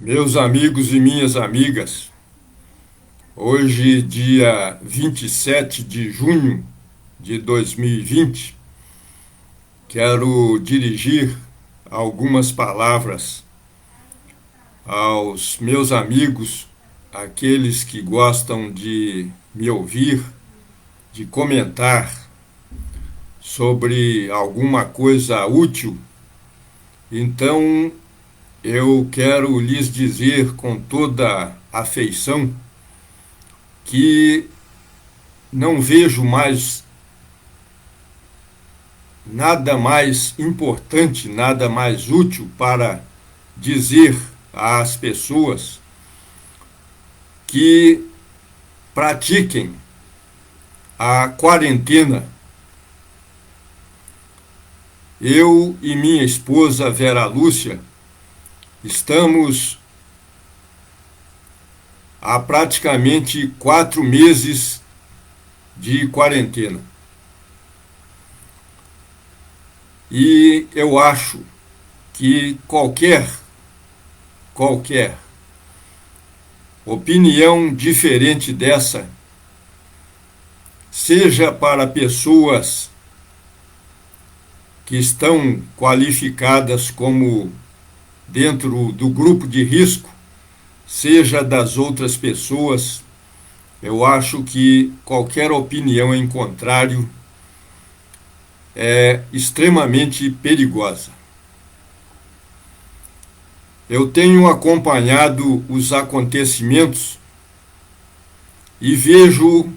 Meus amigos e minhas amigas, hoje, dia 27 de junho de 2020, quero dirigir algumas palavras aos meus amigos, aqueles que gostam de me ouvir, de comentar sobre alguma coisa útil. Então, eu quero lhes dizer com toda afeição que não vejo mais nada mais importante, nada mais útil para dizer às pessoas que pratiquem a quarentena. Eu e minha esposa Vera Lúcia estamos há praticamente 4 meses de quarentena. E eu acho que qualquer opinião diferente dessa, seja para pessoas que estão qualificadas como dentro do grupo de risco, seja das outras pessoas, eu acho que qualquer opinião em contrário é extremamente perigosa. Eu tenho acompanhado os acontecimentos e vejo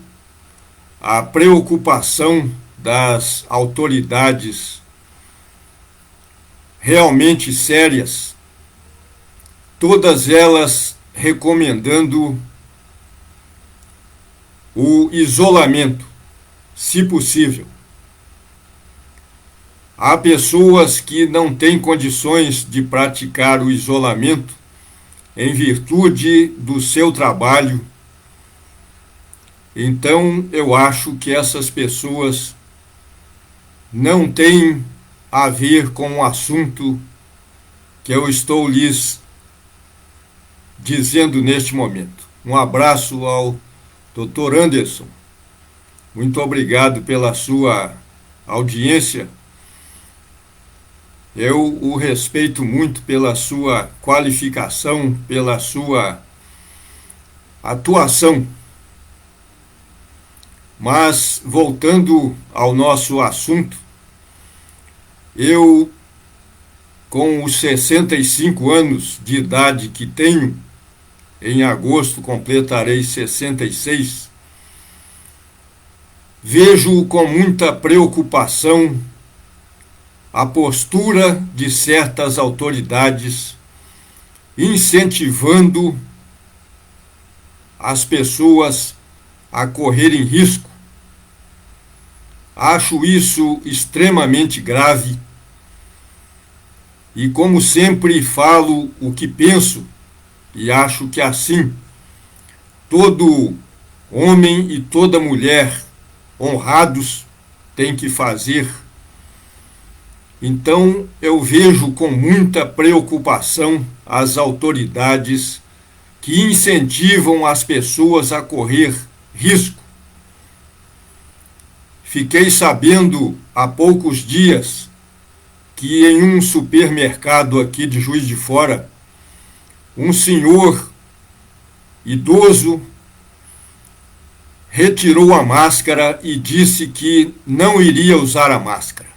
a preocupação das autoridades realmente sérias, todas elas recomendando o isolamento, se possível. Há pessoas que não têm condições de praticar o isolamento em virtude do seu trabalho. Então, eu acho que essas pessoas não têm a ver com o assunto que eu estou lhes dizendo neste momento. Um abraço ao Dr. Anderson. Muito obrigado pela sua audiência. Eu o respeito muito pela sua qualificação, pela sua atuação. Mas, voltando ao nosso assunto, eu, com os 65 anos de idade que tenho, em agosto completarei 66, vejo com muita preocupação a postura de certas autoridades incentivando as pessoas a correrem risco. Acho isso extremamente grave e, como sempre, falo o que penso e acho que assim todo homem e toda mulher honrados têm que fazer. Então, eu vejo com muita preocupação as autoridades que incentivam as pessoas a correr risco. Fiquei sabendo há poucos dias que em um supermercado aqui de Juiz de Fora, um senhor idoso retirou a máscara e disse que não iria usar a máscara,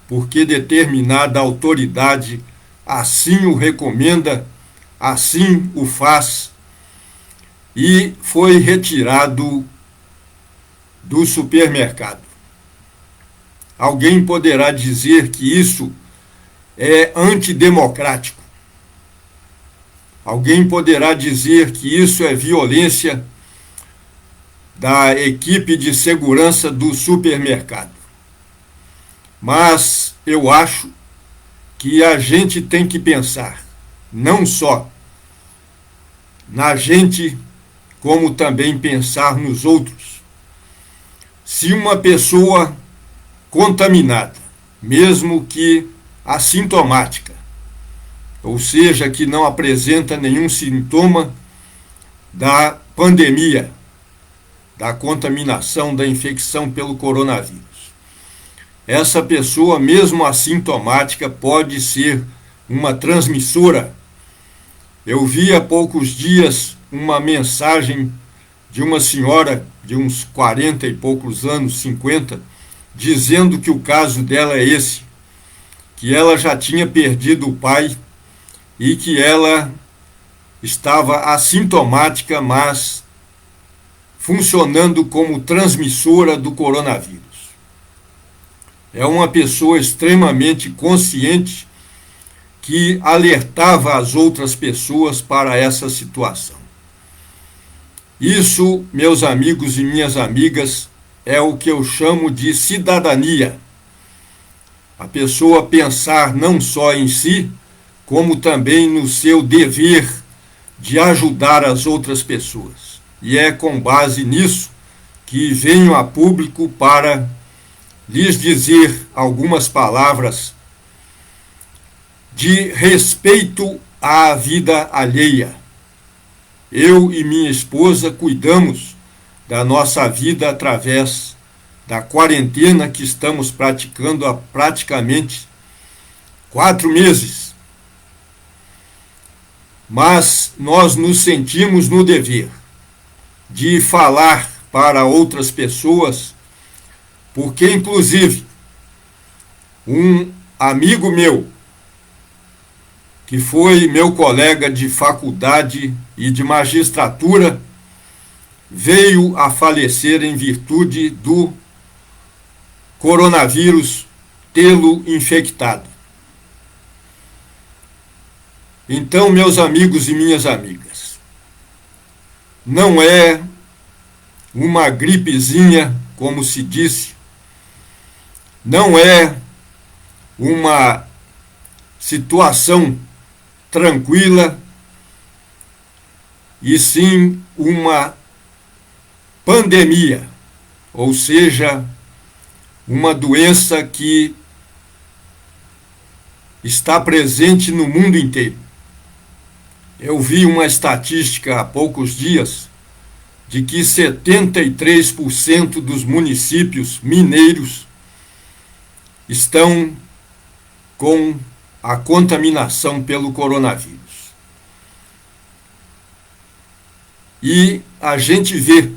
porque determinada autoridade assim o recomenda, assim o faz, e foi retirado do supermercado. Alguém poderá dizer que isso é antidemocrático. Alguém poderá dizer que isso é violência da equipe de segurança do supermercado. Mas eu acho que a gente tem que pensar não só na gente, como também pensar nos outros. Se uma pessoa contaminada, mesmo que assintomática, ou seja, que não apresenta nenhum sintoma da pandemia, da contaminação, da infecção pelo coronavírus. Essa pessoa, mesmo assintomática, pode ser uma transmissora. Eu vi há poucos dias uma mensagem de uma senhora de uns 40 e poucos anos, 50, dizendo que o caso dela é esse, que ela já tinha perdido o pai e que ela estava assintomática, mas funcionando como transmissora do coronavírus. É uma pessoa extremamente consciente que alertava as outras pessoas para essa situação. Isso, meus amigos e minhas amigas, é o que eu chamo de cidadania. A pessoa pensar não só em si, como também no seu dever de ajudar as outras pessoas. E é com base nisso que venho a público para lhes dizer algumas palavras de respeito à vida alheia. Eu e minha esposa cuidamos da nossa vida através da quarentena que estamos praticando há praticamente 4 meses. Mas nós nos sentimos no dever de falar para outras pessoas, porque inclusive um amigo meu, que foi meu colega de faculdade e de magistratura, veio a falecer em virtude do coronavírus tê-lo infectado. Então, meus amigos e minhas amigas, não é uma gripezinha, como se disse, não é uma situação tranquila, e sim uma pandemia, ou seja, uma doença que está presente no mundo inteiro. Eu vi uma estatística há poucos dias de que 73% dos municípios mineiros estão com a contaminação pelo coronavírus. E a gente vê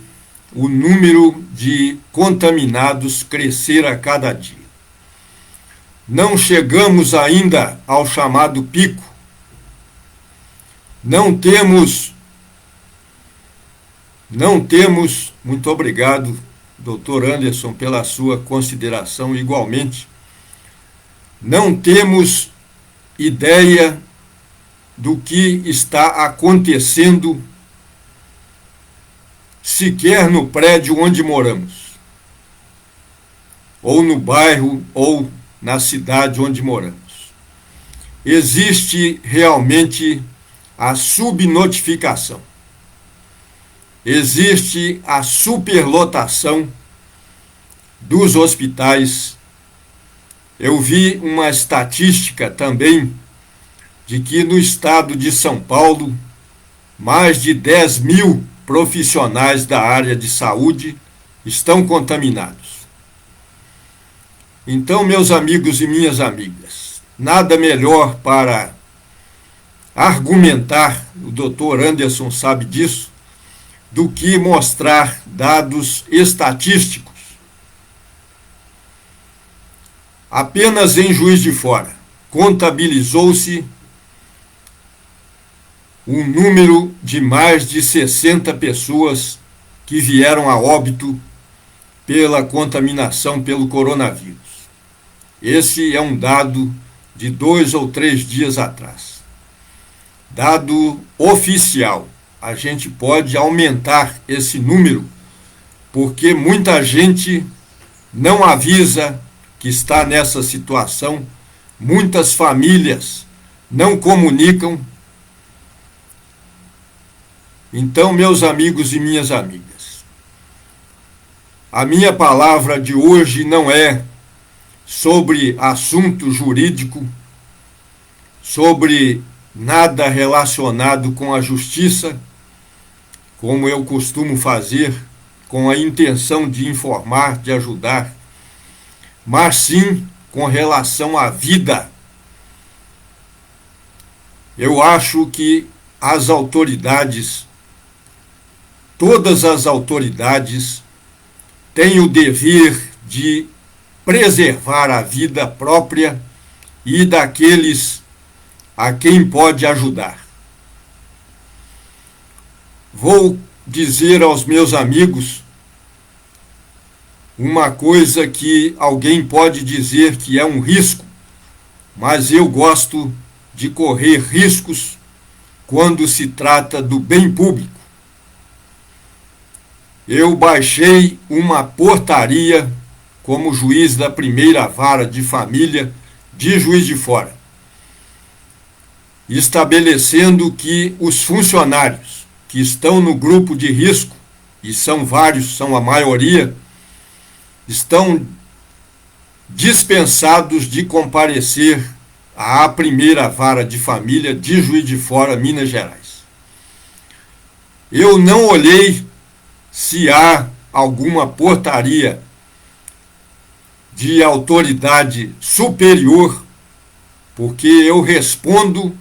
o número de contaminados crescer a cada dia. Não chegamos ainda ao chamado pico. Não temos, muito obrigado, Dr. Anderson, pela sua consideração igualmente. Não temos ideia do que está acontecendo sequer no prédio onde moramos, ou no bairro, ou na cidade onde moramos. Existe realmente a subnotificação. Existe a superlotação dos hospitais. Eu vi uma estatística também de que no estado de São Paulo, mais de 10 mil profissionais da área de saúde estão contaminados. Então, meus amigos e minhas amigas, nada melhor para argumentar, o Dr. Anderson sabe disso, do que mostrar dados estatísticos. Apenas em Juiz de Fora contabilizou-se um número de mais de 60 pessoas que vieram a óbito pela contaminação pelo coronavírus. Esse é um dado de 2 ou 3 dias atrás. Dado oficial. A gente pode aumentar esse número, porque muita gente não avisa que está nessa situação, muitas famílias não comunicam. Então, meus amigos e minhas amigas, a minha palavra de hoje não é sobre assunto jurídico, sobre nada relacionado com a justiça, como eu costumo fazer, com a intenção de informar, de ajudar, mas sim com relação à vida. Eu acho que as autoridades, todas as autoridades, têm o dever de preservar a vida própria e daqueles a quem pode ajudar. Vou dizer aos meus amigos uma coisa que alguém pode dizer que é um risco, mas eu gosto de correr riscos quando se trata do bem público. Eu baixei uma portaria como juiz da primeira vara de família de Juiz de Fora, estabelecendo que os funcionários que estão no grupo de risco, e são vários, são a maioria, estão dispensados de comparecer à primeira vara de família de Juiz de Fora, Minas Gerais. Eu não olhei se há alguma portaria de autoridade superior, porque eu respondo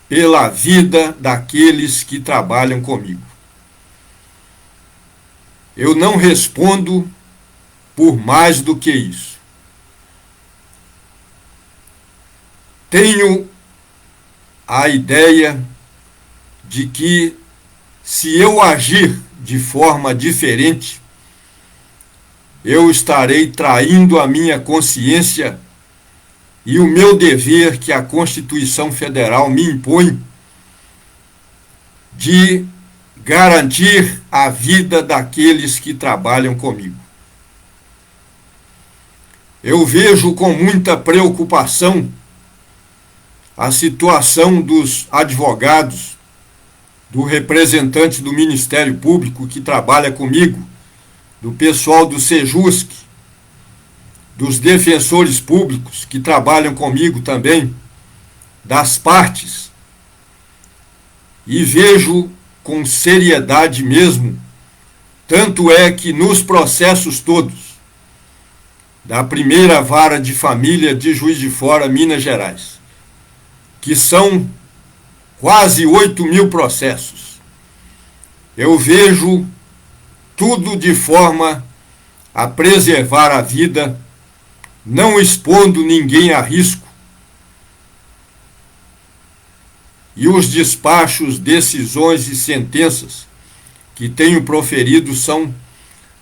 pela vida daqueles que trabalham comigo. Eu não respondo por mais do que isso. Tenho a ideia de que, se eu agir de forma diferente, eu estarei traindo a minha consciência e o meu dever que a Constituição Federal me impõe de garantir a vida daqueles que trabalham comigo. Eu vejo com muita preocupação a situação dos advogados, do representante do Ministério Público que trabalha comigo, do pessoal do Sejusc, dos defensores públicos que trabalham comigo também, das partes, e vejo com seriedade mesmo, tanto é que nos processos todos da primeira vara de família de Juiz de Fora, Minas Gerais, que são quase 8.000 processos, eu vejo tudo de forma a preservar a vida, não expondo ninguém a risco, e os despachos, decisões e sentenças que tenho proferido são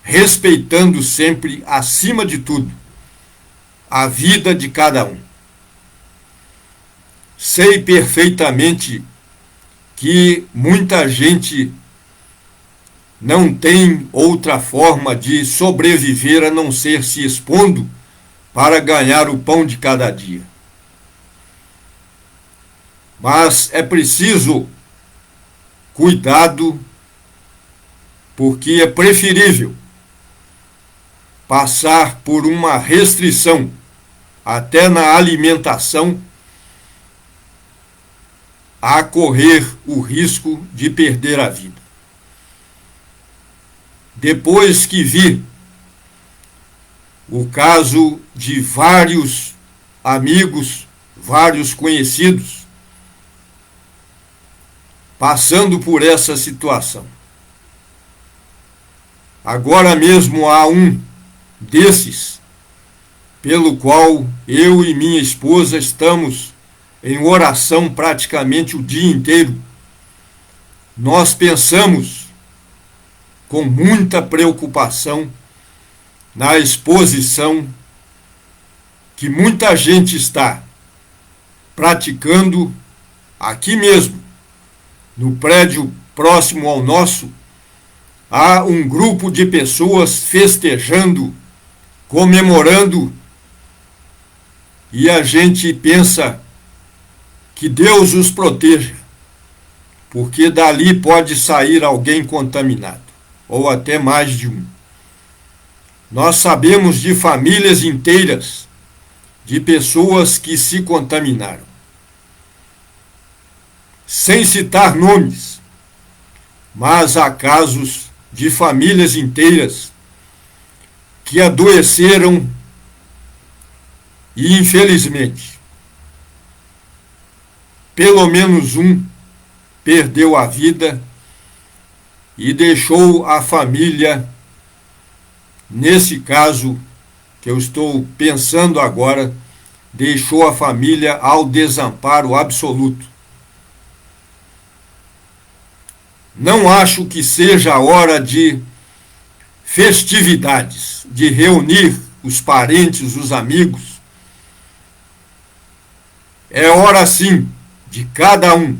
respeitando sempre, acima de tudo, a vida de cada um. Sei perfeitamente que muita gente não tem outra forma de sobreviver a não ser se expondo para ganhar o pão de cada dia. Mas é preciso cuidado, porque é preferível passar por uma restrição até na alimentação a correr o risco de perder a vida. Depois que vi o caso de vários amigos, vários conhecidos, passando por essa situação. Agora mesmo há um desses, pelo qual eu e minha esposa estamos em oração praticamente o dia inteiro. Nós pensamos com muita preocupação na exposição que muita gente está praticando aqui mesmo, no prédio próximo ao nosso. Há um grupo de pessoas festejando, comemorando, e a gente pensa que Deus os proteja, porque dali pode sair alguém contaminado, ou até mais de um. Nós sabemos de famílias inteiras, de pessoas que se contaminaram. sem citar nomes, mas há casos de famílias inteiras que adoeceram e, infelizmente, pelo menos um perdeu a vida e deixou a família, nesse caso que eu estou pensando agora, deixou a família ao desamparo absoluto. Não acho que seja a hora de festividades, de reunir os parentes, os amigos. É hora, sim, de cada um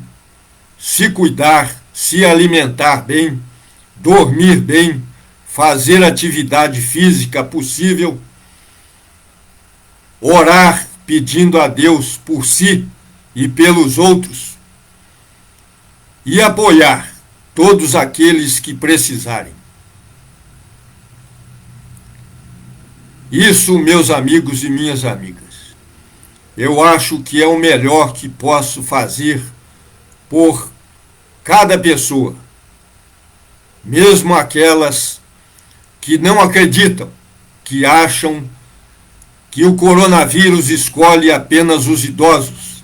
se cuidar, se alimentar bem, dormir bem, fazer atividade física possível, orar pedindo a Deus por si e pelos outros e apoiar todos aqueles que precisarem. Isso, meus amigos e minhas amigas, eu acho que é o melhor que posso fazer por cada pessoa, mesmo aquelas que não acreditam, que acham que o coronavírus escolhe apenas os idosos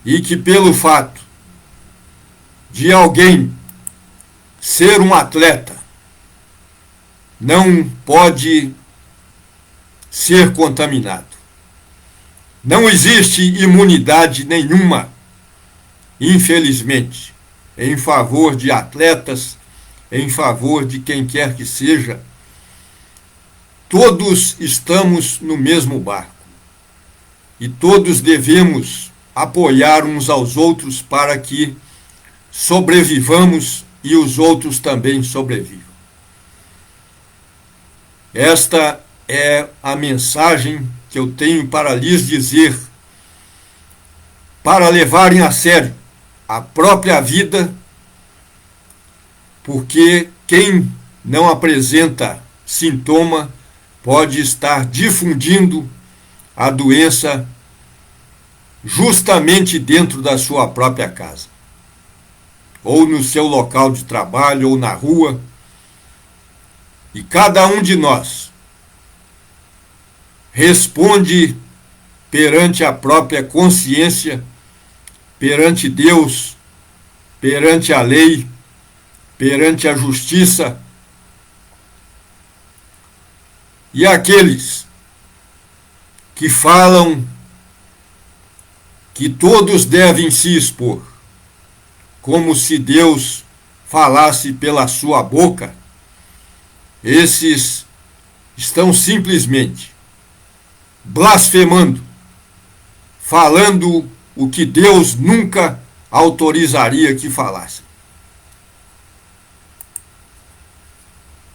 e que pelo fato de alguém ser um atleta não pode ser contaminado. Não existe imunidade nenhuma, infelizmente, em favor de atletas, em favor de quem quer que seja. Todos estamos no mesmo barco e todos devemos apoiar uns aos outros para que sobrevivamos e os outros também sobrevivam. Esta é a mensagem que eu tenho para lhes dizer, para levarem a sério a própria vida, porque quem não apresenta sintoma pode estar difundindo a doença justamente dentro da sua própria casa, ou no seu local de trabalho, ou na rua. E cada um de nós responde perante a própria consciência, perante Deus, perante a lei, perante a justiça. E aqueles que falam que todos devem se expor, como se Deus falasse pela sua boca, esses estão simplesmente blasfemando, falando o que Deus nunca autorizaria que falasse.